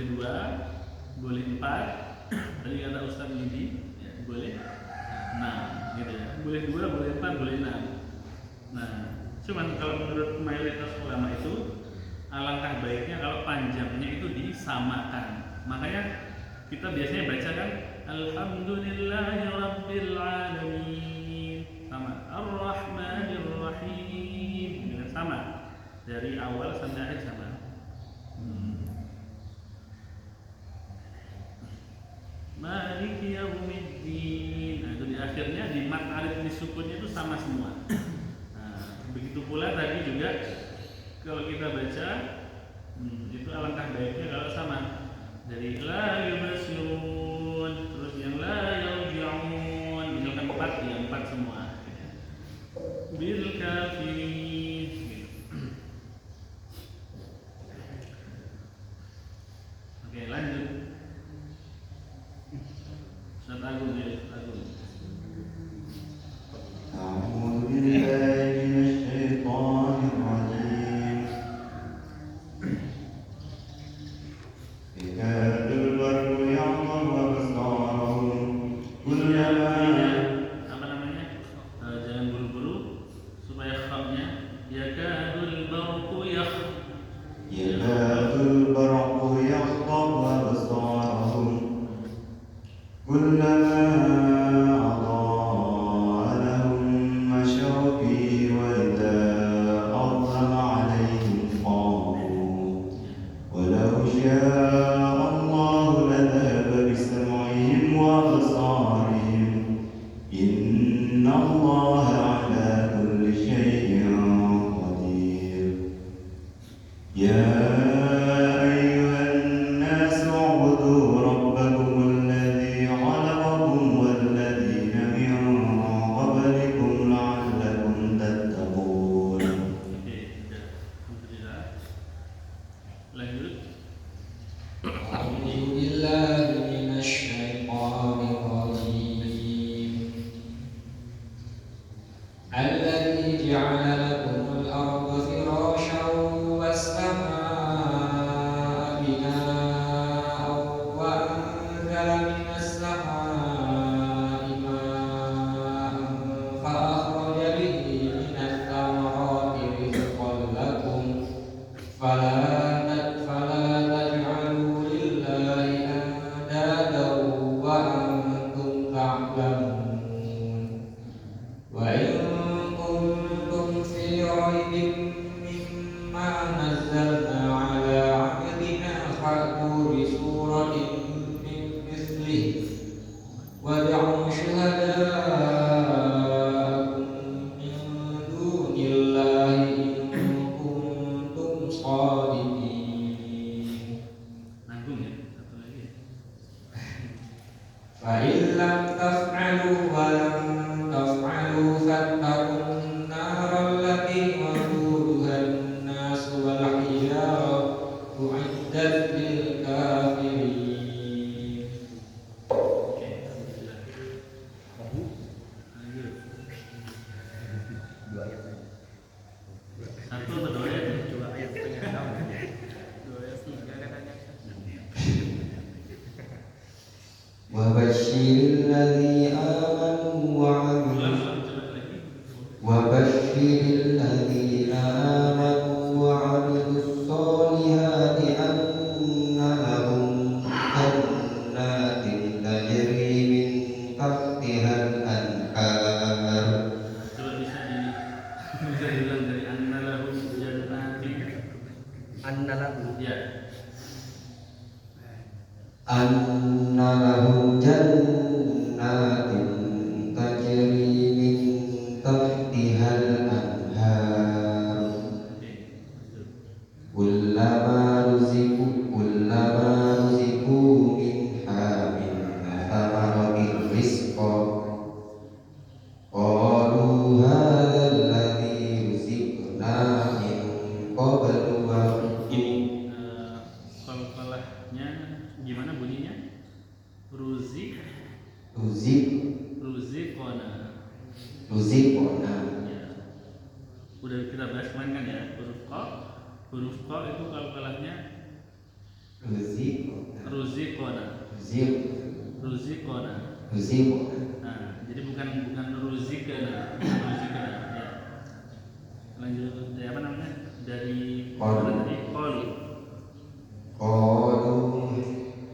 boleh 4. Tadi kata Ustaz Yudi, ya, boleh 6, gitu ya. Boleh 2, boleh 4, boleh 6. Nah, cuman kalau menurut mayoritas ulama itu alangkah baiknya kalau panjangnya itu disamakan. Makanya kita biasanya baca kan Alhamdulillahirabbil alamin sama Ar-Rahmanir-Rahim dengan sama dari awal sampai akhir sama. Maliki yaumiddin. Nah, itu di akhirnya di mat alif disukunnya itu sama semua. Nah, begitu pula tadi juga kalau kita baca itu alangkah baiknya kalau sama dari la yubsirun terus yang la yarji'un misalkan 4 ya 4 semua bil kafirin gitu. Oke, lanjut. Ustaz Agung ya, Agung. أعوذ بالله من الشيطان الرجيم يكاد البرق يعظم أبصارهم كلما Apa namanya? Jangan buru-buru supaya khamnya yakadul barqu يكاد البرق يخطف أبصارهم كلما أضاء لهم مشوا فيه وإذا أظلم عليهم قاموا ولو شاء الله لذهب بسمعهم وأبصارهم إن الله على كل شيء قدير يا أيها الناس اعبدوا ربكم الذي خلقكم والذين من قبلكم لعلكم تتقون. Oke, sudah. Alhamdulillah. Lanjut. أعوذ بالله من الشيطان الرجيم الذي جعل لكم الأرض فراشا والسماء بناء وأنزل من السماء ماء فأخرج به من الثمرات رزقا لكم فلا تجعلوا لله أندادا وأنتم تعلمون وإن كنتم في ريب مما نزلنا على عبدنا فأتوا بسورة من مثله وادعوا شهداءكم من دون الله إن كنتم صادقين Nanggung ya, satu lagi. فإن لم تفعلوا ولن تفعلوا فاتقوا النار التي وقودها الناس والحجارة أعدت للكافرين. Oke, alhamdulillah. Lanjut. Dua ayat saja. Satu atau dua ayat? Dua ayat setengah tahun. Dua ayat tiga katanya. وبشر الذين آمنوا وعملوا Ulang, coba lagi. وبشر الذين آمنوا وعملوا الصالحات أن لهم جنات تجري من تحتها الأنهار Coba bisa diulang dari anna lahum jannatin. Annalahu. Ya. أن لهم جنات تجري من تحتها الأنهار Oke. Lanjut. كلما رزقوا منها من ثمرة رزقا قالوا هذا الذي رزقنا من قبل Ini qalqalahnya gimana bunyinya? Ruziqona. Ya. Udah kita bahas kemarin kan ya, huruf qa itu qalqalahnya ruziqona. Nah, jadi bukan ruzikana, ya. Lanjut dari apa namanya? Dari Qalu. mana tadi? Qalu.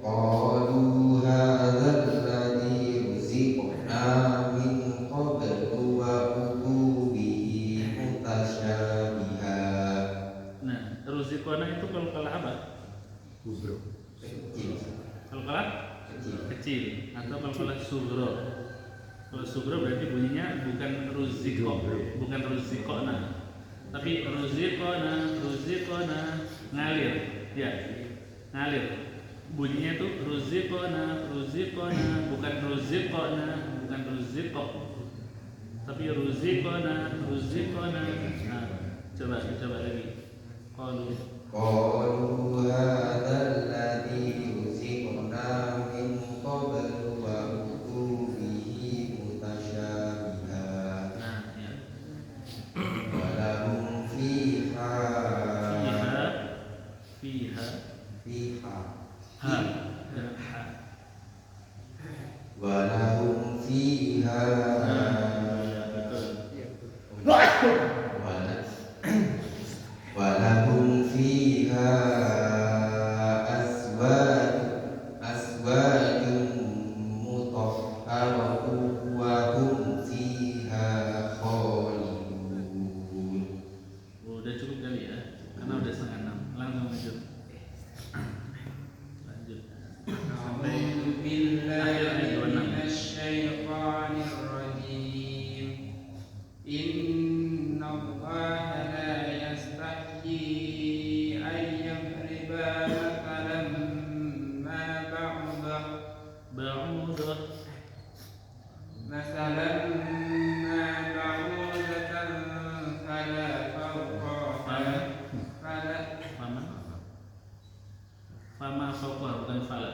قالوا هذا الذي رزقنا من قبل وأتوا به متشابها. Nah, ruzikona itu kalau kalah apa? Kalau kalah kecil atau kalau kalah sugro. Kalau sugro berarti bunyinya bukan ruziko, bukan ruzikona, tapi ruzikona ngalir, ya ngalir. Bunyinya itu ruzikona, bukan ruzikona, bukan ruzikok, tapi ruzikona. Nah, coba lagi. قالوا هذا الذي رزقنا من قبل وأتوا به متشابها Nah, ya. ولهم فيها Ha, jangan ha. ولهم فيها Ya, betul. ولهم فيها أزواج مطهرة وهم فيها خالدون. Udah cukup kali ya, karena udah 5:30. Langsung lanjut. Sampai أعوذ بالله akhir ayat 26. من الشيطان الرجيم إن الله لا يستحيي أن يضرب مثلا ما بعوضة فلا فوقها Fama fawqah, bukan fala.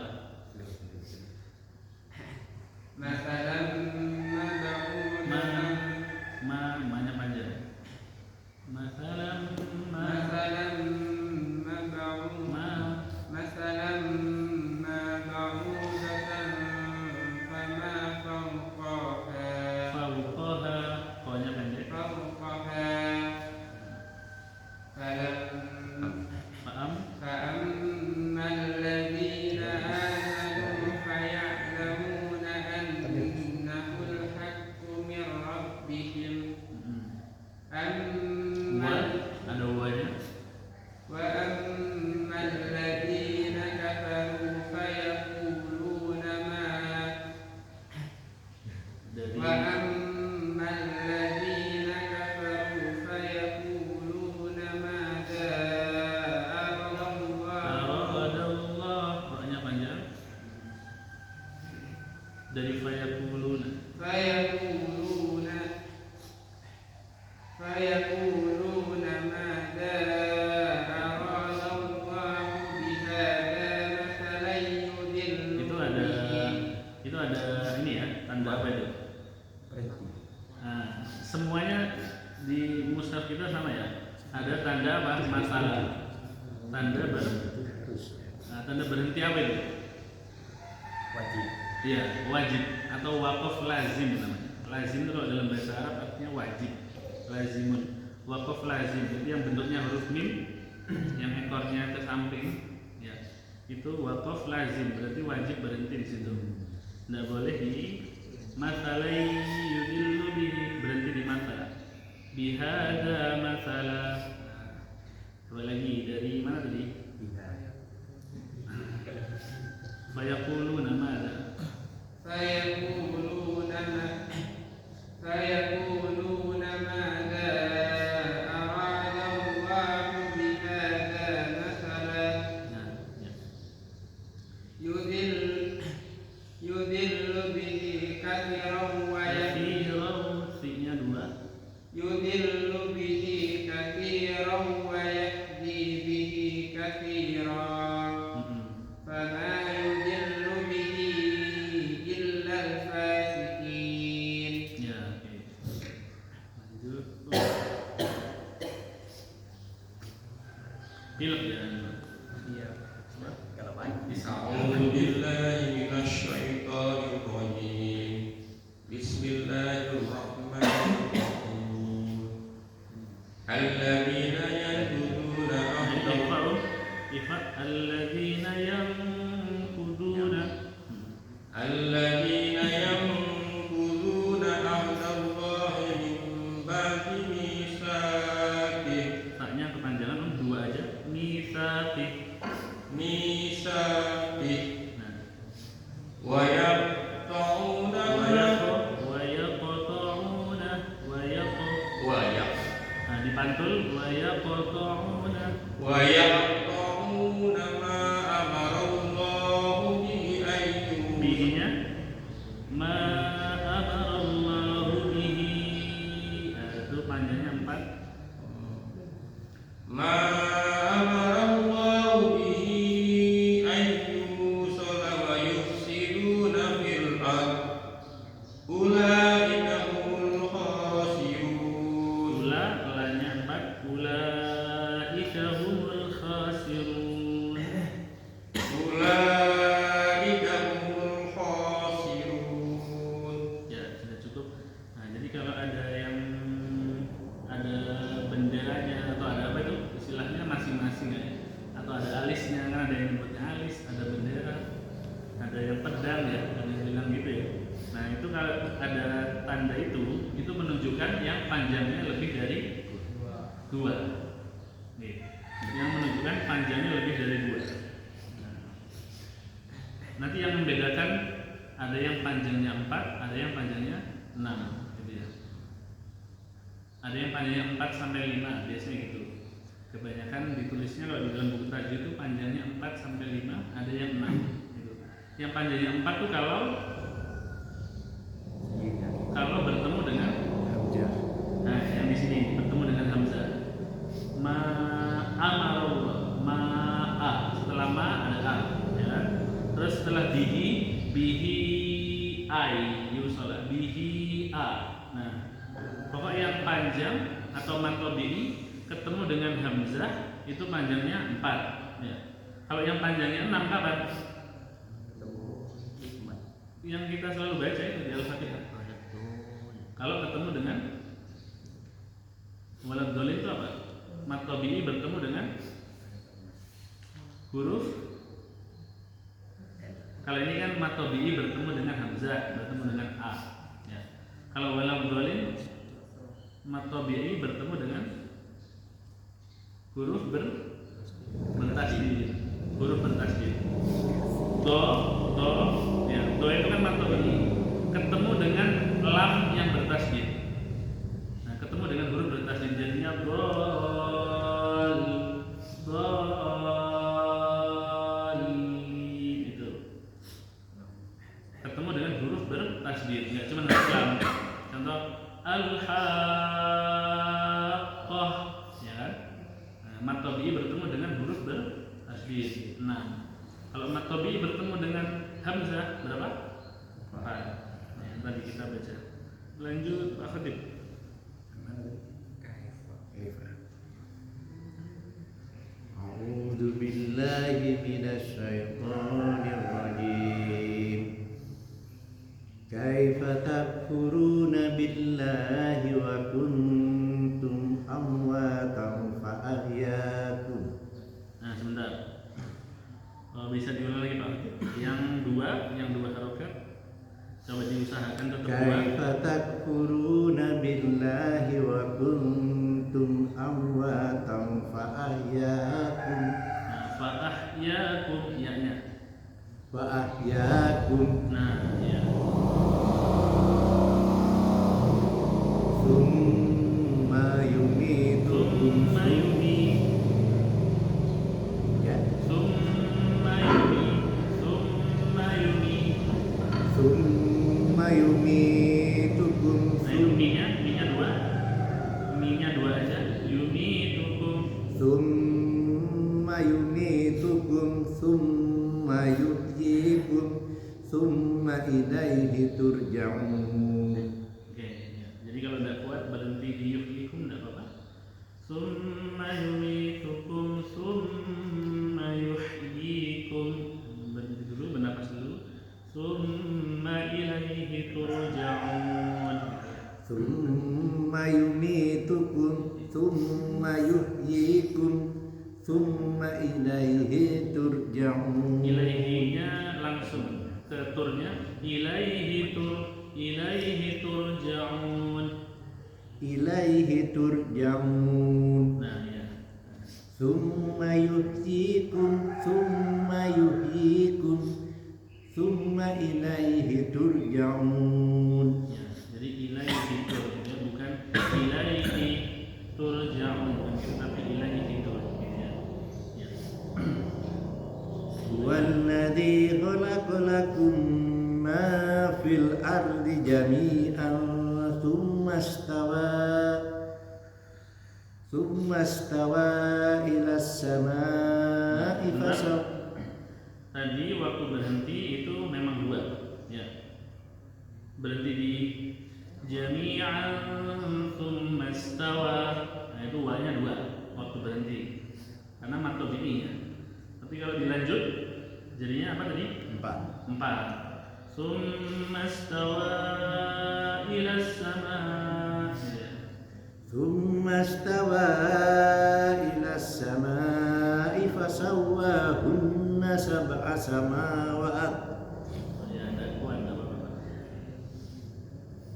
مثلا ما بعوضة Manya panjang. Masalam مثلا ما بعوضة فما فوقها fawqaha, qanya pendek. فأما الذين آمنوا فيعلمون أنه الحق من ربهم Ada wanya. وأما الذين كفروا فيقولون Dari ماذا أراد الله aradallah, qanya panjang. Dari fayaquluna. فيقولون ماذا أراد الله بهذا مثلا يضل Itu ada ini ya, tanda apa itu? Nah, semuanya di mushaf kita sama ya. Ada tanda apa? Masalah. Tanda berhenti apa itu? Wajib. Iya, wajib atau waqaf lazim namanya. Lazim itu kalau dalam bahasa Arab artinya wajib. Lazimun. Waqaf lazim itu yang bentuknya huruf mim yang ekornya ke samping ya. Itu waqaf lazim, berarti wajib berhenti di situ. Tidak boleh di masalai yudillu bihi, berhenti di masa. Bihada masalah. Coba lagi dari mana tadi? Fayaquluna madza? فيقولون ماذا أراد الله بهذا مثلا Nah, ya. يضل به كثيرا Kathirau, fi-nya 2. يضل به كثيرا ويهدي به كثيرا فما يضل به إلا الفاسقين. Ya, oke. Lanjut. Pilek ya. Iya. Kalau baik bisa. أعوذ بالله من الشيطان الرجيم بسم الله الرحمن الرحيم ميثاقه Nah, ويقطعون Nah, dipantul ويقطعون ما أمر الله به أن يوصل bihinya ma amarallahu bihi. Nah, itu panjangnya 4. ما أمر الله به أن يوصل ويفسدون في الأرض أولئك هم الخاسرون Ulanya 4. Ulaika humul khasirun. أولئك هم الخاسرون. Ya, sudah cukup. Nah, jadi kalau ada yang ada benderanya atau ada apa itu istilahnya masing-masing ya. Atau ada alisnya, kan ada yang nyebutnya alis, ada bendera, ada yang pedang ya, ada yang bilang gitu ya. Nah, itu kalau ada tanda itu menunjukkan yang panjangnya lebih dari 2. Nih, yang menunjukkan panjangnya lebih dari 2. Nah, nanti yang membedakan ada yang panjangnya 4, ada yang panjangnya 6 gitu ya. Ada yang panjangnya 4 sampai 5 biasanya gitu. Kebanyakan ditulisnya kalau di dalam buku tajwid itu panjangnya 4 sampai 5, ada yang 6 gitu. Yang panjangnya 4 tuh kalau bertemu dengan nah, yang di sini bertemu dengan hamzah. Ma amarullah, ma'a, setelah ma ada a, ya kan? Terus setelah bihi ai yusola bihi a. Nah, pokok yang panjang atau matobi ketemu dengan hamzah itu panjangnya 4 ya. Kalau yang panjangnya 6 kapan? Yang kita selalu baca itu di Al-Fatihah. Kalau ketemu dengan walad dhalin itu apa? Matobi bertemu dengan huruf. Kalau ini kan matobi bertemu dengan hamzah, bertemu dengan a. Ya. Kalau walad dhalin matobi bertemu dengan huruf bertasydid. Huruf bertasydid. Do, ya. Do itu kan matobi ketemu dengan lam yang bertasydid. Nah, ketemu dengan huruf bertasydid jadinya itu. Ketemu dengan huruf bertasydid, enggak cuma lam. Contoh al-haqqah, ya kan? Nah, mat tabi'i bertemu dengan huruf bertasydid 6. Kalau mat tabi'i bertemu dengan hamzah berapa? 4. Tadi kita baca. Lanjut Pak Khatib. A'udzu billahi minasy syaithanir rajim. Kaifa takfuruna billahi wa kuntum amwatan fa ahyaakum. Nah, sebentar. Bisa diulang lagi Pak Khatib. Yang dua harokat. Coba diusahakan tetap dua. Kaifa takfuruna billahi wa kuntum amwatan fa ahyaakum. Nah, fa ahyakum ya-nya. Fa ahyaakum. Nah, ya. Summa yumitukum. Summa yumi. Ya. Summa yumi. Summa yumi. Summa yumitukum. Nah, itu mi-nya dua. Mi-nya dua aja. Yumitukum. Summa yumitukum. Summa yuhyikum. Summa ilaihi turja'un. Oke, ya. Jadi kalau tidak kuat berhenti di yuhyikum tidak apa-apa. Summa yumitukum. Summa yuhyikum. Berhenti dulu, bernapas dulu. Summa ilaihi turja'un. Summa yumitukum. Summa yuhyikum. Summa ilaihi turja'un. Ilaihinya langsung ke turnya. Ilaihi turja'un. Ilaihi turja'un. Nah, ya. Summa yuhyikum Summa yuhyikum Summa ilaihi turja'un. Ya, jadi ilaihi ya, bukan ilaihi turja'un, tapi ilaihi ya. Ya. Walladzi khalaqalakum ma fil ardi jami'an Thumma stawa ila samaa'i Tadi waktu berhenti itu memang dua, ya. Berhenti di jami'an thumma stawa. Nah, itu wanya dua waktu berhenti. Karena maktub ini ya. Tapi kalau dilanjut jadinya apa tadi? 4. 4. Thumma stawa ila sama'. Ya. Thumma stawa ila samaa'i fasawwahunna sab'a samawat Ya, ada kuat apa-apa.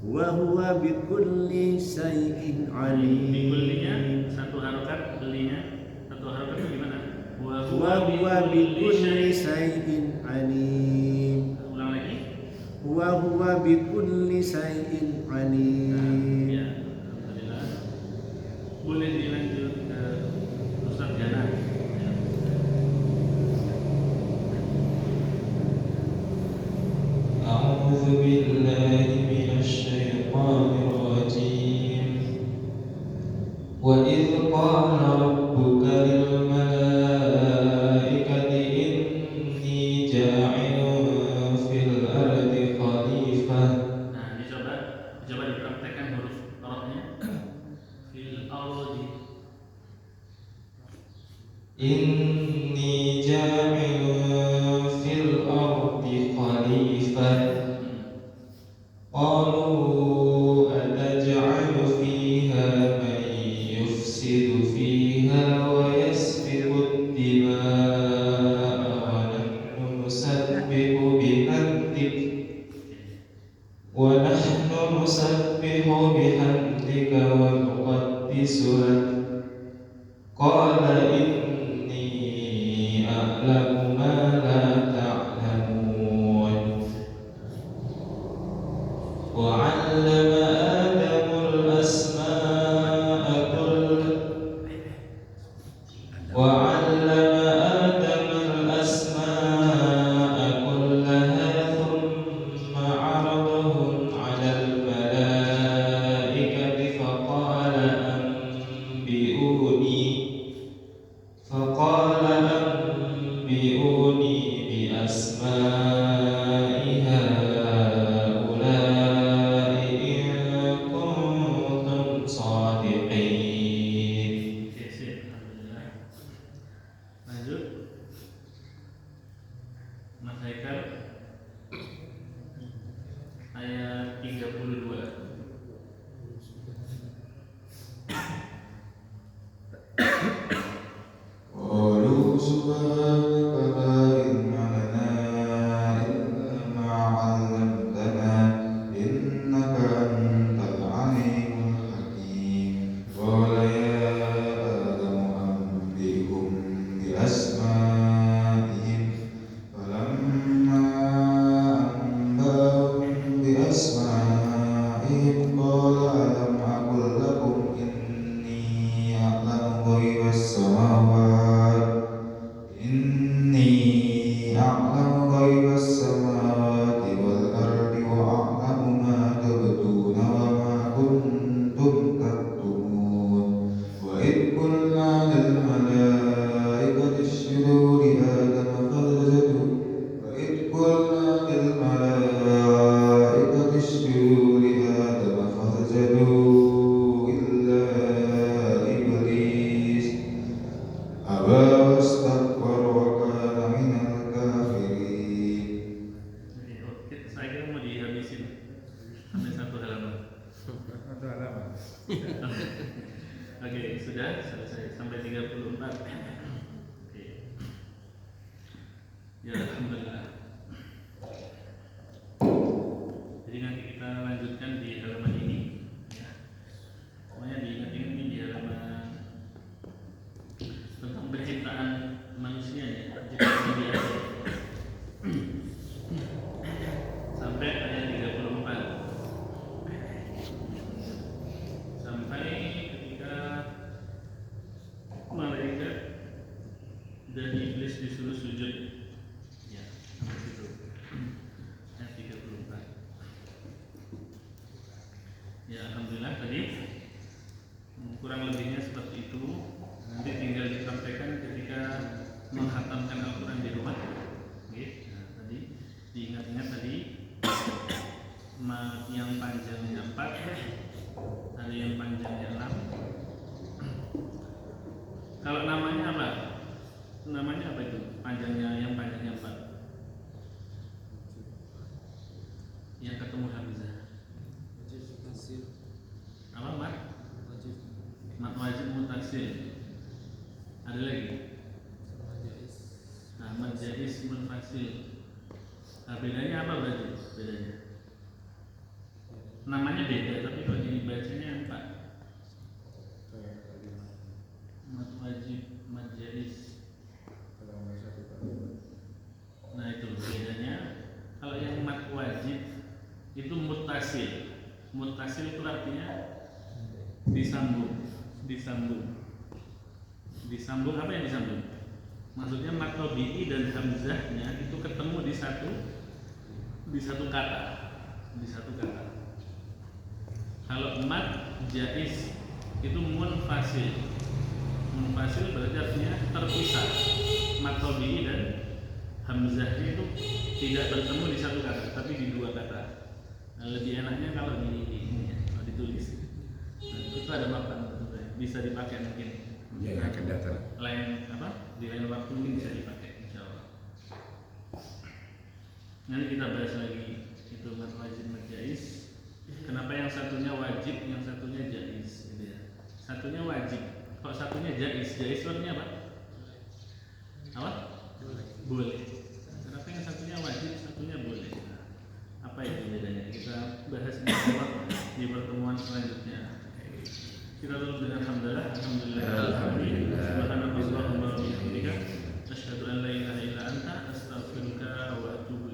wa huwa bikulli shay'in alim. Bikullinya satu harokat, belinya satu harokat gimana? Wa huwa bikulli shay'in alim. Ulang lagi. Wa huwa bikulli shay'in alim. Ya, alhamdulillah. Boleh dilanjut ke Ustaz Jana. Ya. أعوذ بالله من الشيطان الرجيم وإذ قال ربك للملائكة إني جاعل في الأرض خليفة. Nah, dicoba dipraktekkan huruf rohnya. Fil ardi. إني جاعل في الأرض خليفة. قالوا أتجعل فيها من يفسد فيها ويسفك الدماء ونحن نسبح بحمدك ونقدس لك. قال إني أعلم ما لا تعلمون. وعلم آدم الأسماء كلها ثم عرضهم على الملائكة فقال أنبئوني بأسماء هؤلاء إن كنتم صادقين. Oke, sip. Alhamdulillah. Lanjut. Mas Haikal ayat 32. قالوا سبحانك لا علم لنا إلا ما علمتنا إنك أنت العليم الحكيم. قال يا آدم أنبئهم بأسمائهم. فلما أنبأهم بأسمائهم قال ألم أقل لكم إني أعلم غيب السماوات والأرض وأعلم ما تبدون وما كنتم تكتمون. وإذ قلنا للملائكة اسجدوا لآدم فسجدوا إلا إبليس أبى واستكبر وكان من الكافرين. Oke, saya kira mau dihabisin sampai satu halaman. Oke, sudah selesai sampai 34. Oke. Ya, alhamdulillah. Jadi nanti kita lanjutkan di halaman ini. Ya. Pokoknya diingat-ingat ini di halaman tentang menghafalkan Al-Quran di rumah? Oke, nah, tadi diingat-ingat tadi yang panjangnya 4, ada yang panjangnya 6. Kalau namanya apa? Namanya apa itu? Yang panjangnya 4. Yang ketemu hamzah. Apa mat? Mat wajib mutasil. Ada lagi? Nah, mat jaiz munfasil. Nah, bedanya apa berarti? Bedanya? Namanya beda, tapi kalau dibacanya 4. Mat wajib, mat jaiz. Nah, itu bedanya. Kalau yang mat wajib itu mutasil. Mutasil itu artinya disambung. Disambung apa yang disambung? Maksudnya mat tabi'i dan hamzahnya itu ketemu di satu kata. Kalau mat jaiz itu munfasil. Munfasil berarti artinya terpisah. Mat tabi'i dan hamzahnya itu tidak bertemu di satu kata, tapi di 2 kata. Nah, lebih enaknya kalau kalau ditulis. Nah, itu ada makna bisa dipakai mungkin. Ya, akan datang. Di lain waktu mungkin bisa dipakai, insya Allah. Nanti kita bahas lagi itu mat wajib mat jaiz. Kenapa yang satunya wajib, yang satunya jaiz? Gitu ya. Satunya wajib, kok satunya jaiz? Jaiz artinya apa? Apa? Boleh. Kenapa yang satunya wajib, satunya boleh? Apa itu bedanya? Kita bahas di pertemuan selanjutnya. Kita tutup dengan alhamdulillah. Subhanallahumma wa bihamdika asyhadu an la ilaha illa anta astaghfiruka wa atubu